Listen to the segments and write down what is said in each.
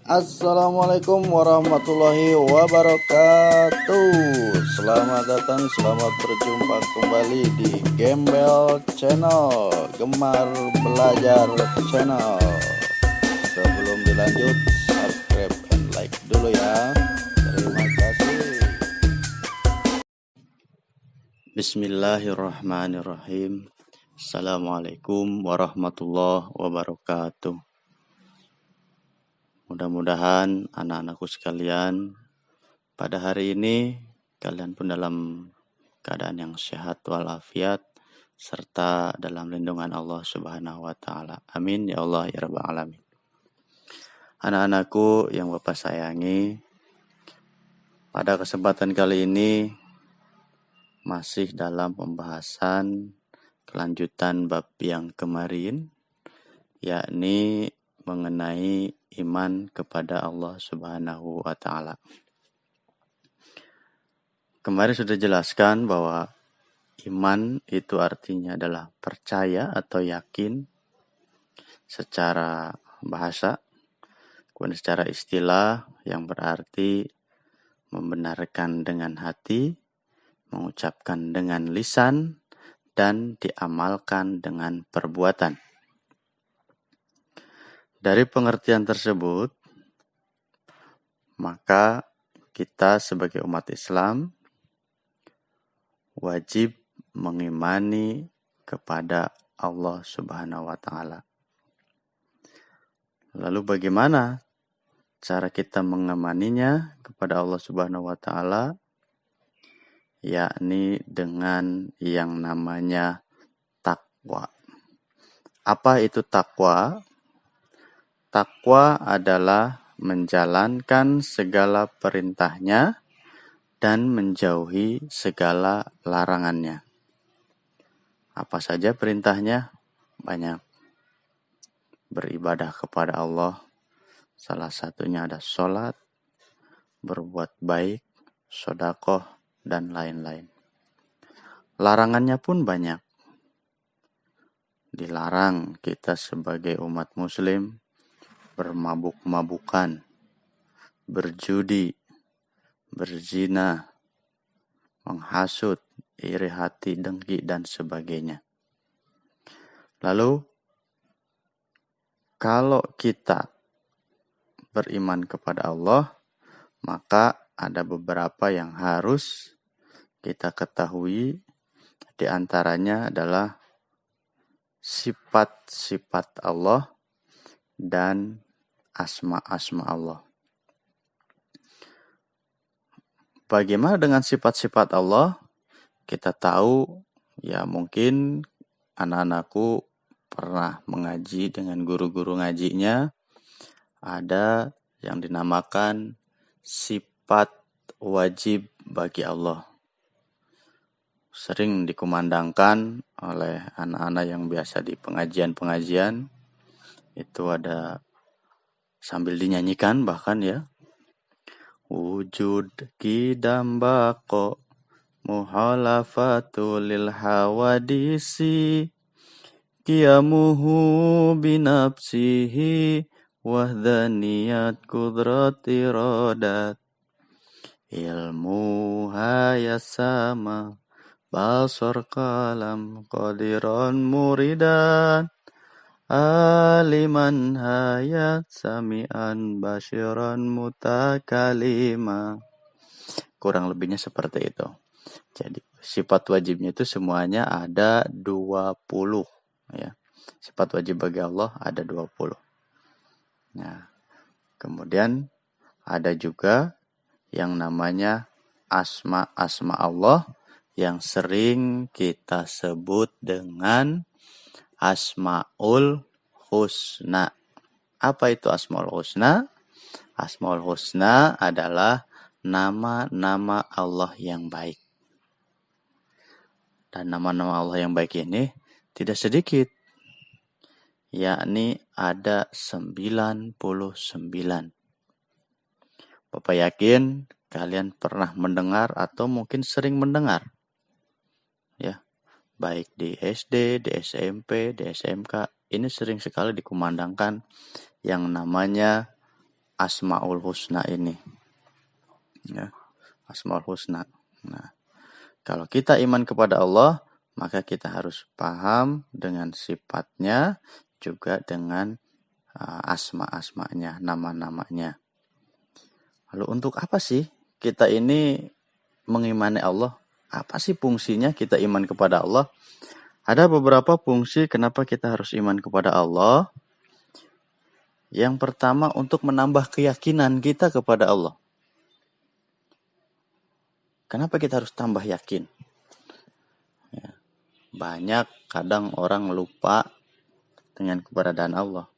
Assalamualaikum warahmatullahi wabarakatuh. Selamat datang, selamat berjumpa kembali di Gembel Channel, Gemar Belajar Channel. Sebelum dilanjut, subscribe and like dulu ya. Terima kasih. Bismillahirrahmanirrahim. Assalamualaikum warahmatullahi wabarakatuh. Mudah-mudahan anak-anakku sekalian, pada hari ini kalian pun dalam keadaan yang sehat walafiat serta dalam lindungan Allah Subhanahu wa taala. Amin ya Allah ya rabbal alamin. Anak-anakku yang Bapak sayangi, pada kesempatan kali ini masih dalam pembahasan kelanjutan bab yang kemarin, yakni mengenai iman kepada Allah Subhanahu wa taala. Kemarin sudah jelaskan bahwa iman itu artinya adalah percaya atau yakin secara bahasa, kemudian secara istilah yang berarti membenarkan dengan hati, mengucapkan dengan lisan, dan diamalkan dengan perbuatan. Dari pengertian tersebut, maka kita sebagai umat Islam wajib mengimani kepada Allah Subhanahu wa taala. Lalu bagaimana cara kita mengemaninya kepada Allah Subhanahu wa taala? Yakni dengan yang namanya takwa. Apa itu takwa? Takwa adalah menjalankan segala perintahnya dan menjauhi segala larangannya. Apa saja perintahnya? Banyak. Beribadah kepada Allah, salah satunya ada sholat, berbuat baik, sedekah, dan lain-lain. Larangannya pun banyak. Dilarang kita sebagai umat muslim bermabuk-mabukan, berjudi, berzina, menghasut, iri hati, dengki, dan sebagainya. Lalu, kalau kita beriman kepada Allah, maka ada beberapa yang harus kita ketahui. Di antaranya adalah sifat-sifat Allah dan asma-asma Allah. Bagaimana dengan sifat-sifat Allah? Kita tahu, ya mungkin anak-anakku pernah mengaji dengan guru-guru ngajinya. Ada yang dinamakan sifat wajib bagi Allah. Sering dikumandangkan oleh anak-anak yang biasa di pengajian-pengajian. Itu ada sambil dinyanyikan bahkan ya. Wujud qidam baqo muhalafatu lil hawadisi qiyamuhu binafsihi wahdaniyat kudrat iradat ilmu hayasama basar kalam qadiran muridan aliman hayat sami'an basyiran mutakalima. Kurang lebihnya seperti itu. Jadi sifat wajibnya itu semuanya ada 20 ya. Sifat wajib bagi Allah ada 20. Nah, kemudian ada juga yang namanya asma-asma Allah yang sering kita sebut dengan Asmaul Husna. Apa itu Asmaul Husna? Asmaul Husna adalah nama-nama Allah yang baik. Dan nama-nama Allah yang baik ini tidak sedikit. Yakni ada 99. Bapak yakin kalian pernah mendengar atau mungkin sering mendengar. Ya. Baik di SD, di SMP, di SMK, ini sering sekali dikumandangkan yang namanya Asmaul Husna ini. Ya, Asmaul Husna. Nah, kalau kita iman kepada Allah, maka kita harus paham dengan sifatnya, juga dengan asma-asmanya, nama-namanya. Lalu untuk apa sih kita ini mengimani Allah? Apa sih fungsinya kita iman kepada Allah? Ada beberapa fungsi kenapa kita harus iman kepada Allah. Yang pertama, untuk menambah keyakinan kita kepada Allah. Kenapa kita harus tambah yakin? Ya, banyak kadang orang lupa dengan keberadaan Allah.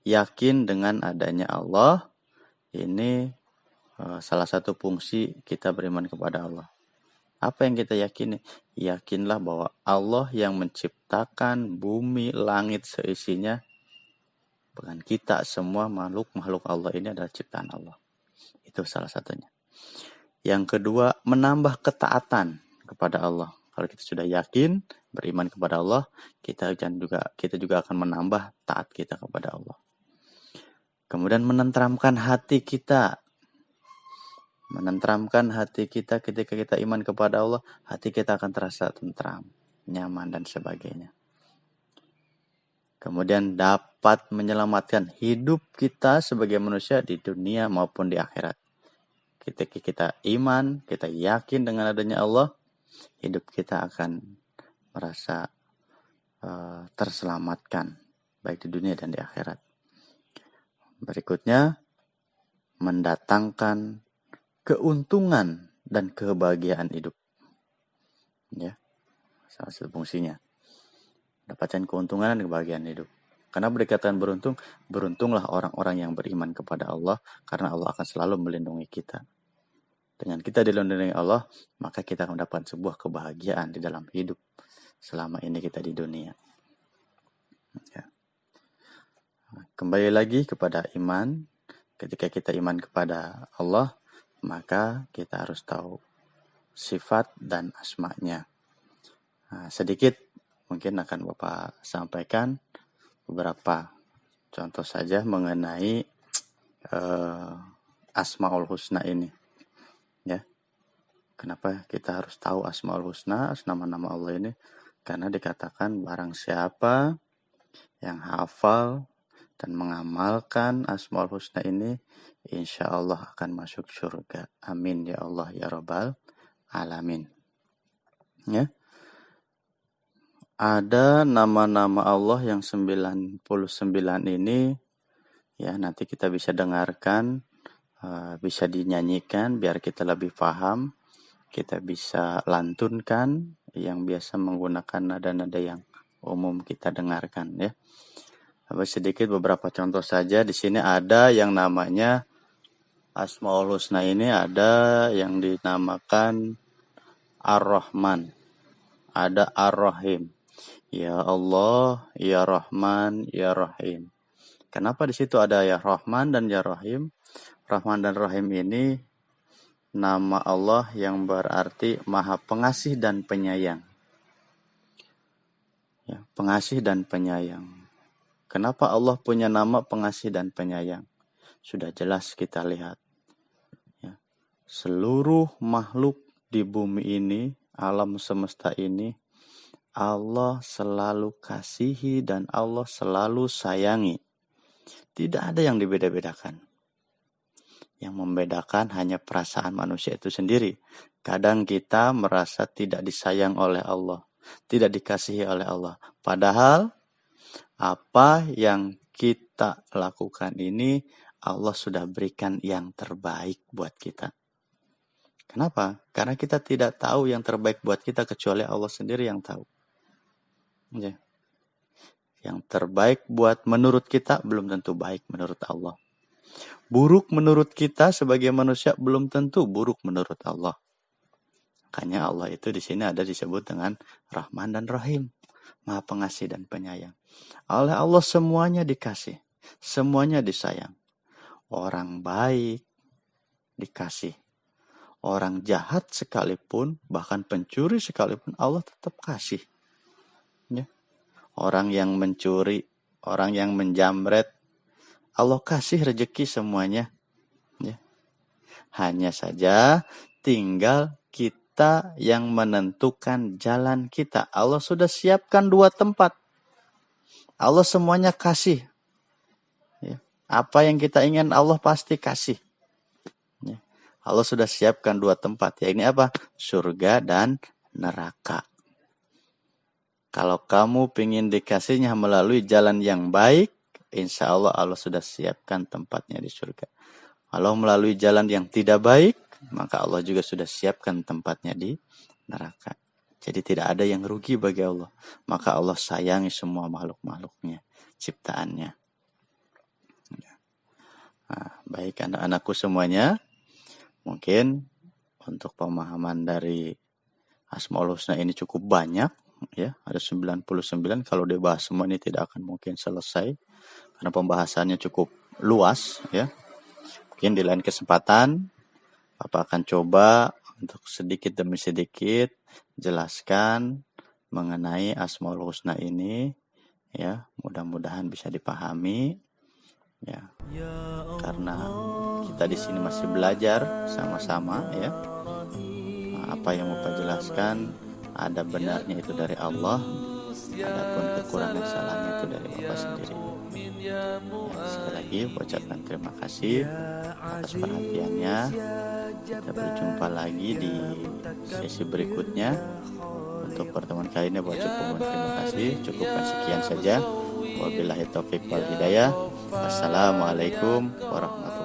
Yakin dengan adanya Allah, ini salah satu fungsi kita beriman kepada Allah. Apa yang kita yakini? Yakinlah bahwa Allah yang menciptakan bumi, langit, seisinya, bahkan kita semua makhluk Allah ini adalah ciptaan Allah. Itu salah satunya. Yang kedua, menambah ketaatan kepada Allah. Kalau kita sudah yakin, beriman kepada Allah, kita juga akan menambah taat kita kepada Allah. Kemudian menenteramkan hati kita. Menenteramkan hati kita ketika kita iman kepada Allah, hati kita akan terasa tentram, nyaman, dan sebagainya. Kemudian dapat menyelamatkan hidup kita sebagai manusia di dunia maupun di akhirat. Ketika kita iman, kita yakin dengan adanya Allah, hidup kita akan merasa terselamatkan, baik di dunia dan di akhirat. Berikutnya, mendatangkan keuntungan dan kebahagiaan hidup. Ya, salah satu fungsinya. Dapatkan keuntungan dan kebahagiaan hidup. Karena dikatakan beruntung, beruntunglah orang-orang yang beriman kepada Allah, karena Allah akan selalu melindungi kita. Dengan kita dilindungi Allah, maka kita akan mendapat sebuah kebahagiaan di dalam hidup selama ini kita di dunia. Ya. Kembali lagi kepada iman. Ketika kita iman kepada Allah, maka kita harus tahu sifat dan asmanya. Sedikit mungkin akan Bapak sampaikan beberapa contoh saja mengenai Asmaul Husna ini. Ya, kenapa kita harus tahu Asmaul Husna, nama-nama Allah ini? Karena dikatakan barang siapa yang hafal dan mengamalkan Asmaul Husna ini, insya Allah akan masuk surga. Amin ya Allah ya Rabbal Alamin. Ya. Ada nama-nama Allah yang 99 ini, ya nanti kita bisa dengarkan, bisa dinyanyikan biar kita lebih paham, kita bisa lantunkan yang biasa menggunakan nada-nada yang umum kita dengarkan, ya. Sedikit beberapa contoh saja. Di sini ada yang namanya Asmaul Husna ini, ada yang dinamakan Ar-Rahman, ada Ar-Rahim. Ya Allah, Ya Rahman, Ya Rahim. Kenapa di situ ada Ya Rahman dan Ya Rahim? Rahman dan Rahim ini nama Allah yang berarti Maha Pengasih dan Penyayang. Ya, pengasih dan penyayang. Kenapa Allah punya nama pengasih dan penyayang? Sudah jelas kita lihat. Ya. Seluruh makhluk di bumi ini, alam semesta ini, Allah selalu kasihi dan Allah selalu sayangi. Tidak ada yang dibeda-bedakan. Yang membedakan hanya perasaan manusia itu sendiri. Kadang kita merasa tidak disayang oleh Allah, tidak dikasihi oleh Allah. Padahal apa yang kita lakukan ini Allah sudah berikan yang terbaik buat kita. Kenapa? Karena kita tidak tahu yang terbaik buat kita kecuali Allah sendiri yang tahu. Ya. Yang terbaik buat menurut kita belum tentu baik menurut Allah. Buruk menurut kita sebagai manusia belum tentu buruk menurut Allah. Makanya Allah itu di sini ada disebut dengan Rahman dan Rahim, Maha Pengasih dan Penyayang. Oleh Allah semuanya dikasih, semuanya disayang. Orang baik dikasih, orang jahat sekalipun, bahkan pencuri sekalipun Allah tetap kasih. Ya. Orang yang mencuri, orang yang menjamret, Allah kasih rezeki semuanya. Ya. Hanya saja tinggal kita yang menentukan jalan kita. Allah sudah siapkan 2 tempat. Allah semuanya kasih. Ya. Apa yang kita ingin Allah pasti kasih. Ya. Allah sudah siapkan 2 tempat. Ya, ini apa? Surga dan neraka. Kalau kamu ingin dikasihnya melalui jalan yang baik, insya Allah Allah sudah siapkan tempatnya di surga. Kalau melalui jalan yang tidak baik, maka Allah juga sudah siapkan tempatnya di neraka. Jadi tidak ada yang rugi bagi Allah. Maka Allah sayangi semua makhluk-makhluknya, ciptaannya. Nah, baik anak-anakku semuanya, mungkin untuk pemahaman dari Asmaul Husna ini cukup banyak. Ya, ada 99. Kalau dibahas semua ini tidak akan mungkin selesai karena pembahasannya cukup luas, ya. Mungkin di lain kesempatan Bapak akan coba untuk sedikit demi sedikit jelaskan mengenai Asmaul Husna ini, ya. Mudah-mudahan bisa dipahami, ya. Karena kita di sini masih belajar sama-sama, ya. Apa yang Bapak jelaskan ada benarnya itu dari Allah, adapun kekurangan salahnya itu dari Bapak sendiri. Ya, sekali lagi ucapkan terima kasih atas perhatiannya. Kita berjumpa lagi di sesi berikutnya. Untuk pertemuan kali ini Bapak cukup terima kasih. Cukupkan sekian saja. Wabillahi taufiq wal hidayah. Wassalamualaikum warahmatullahi wabarakatuh.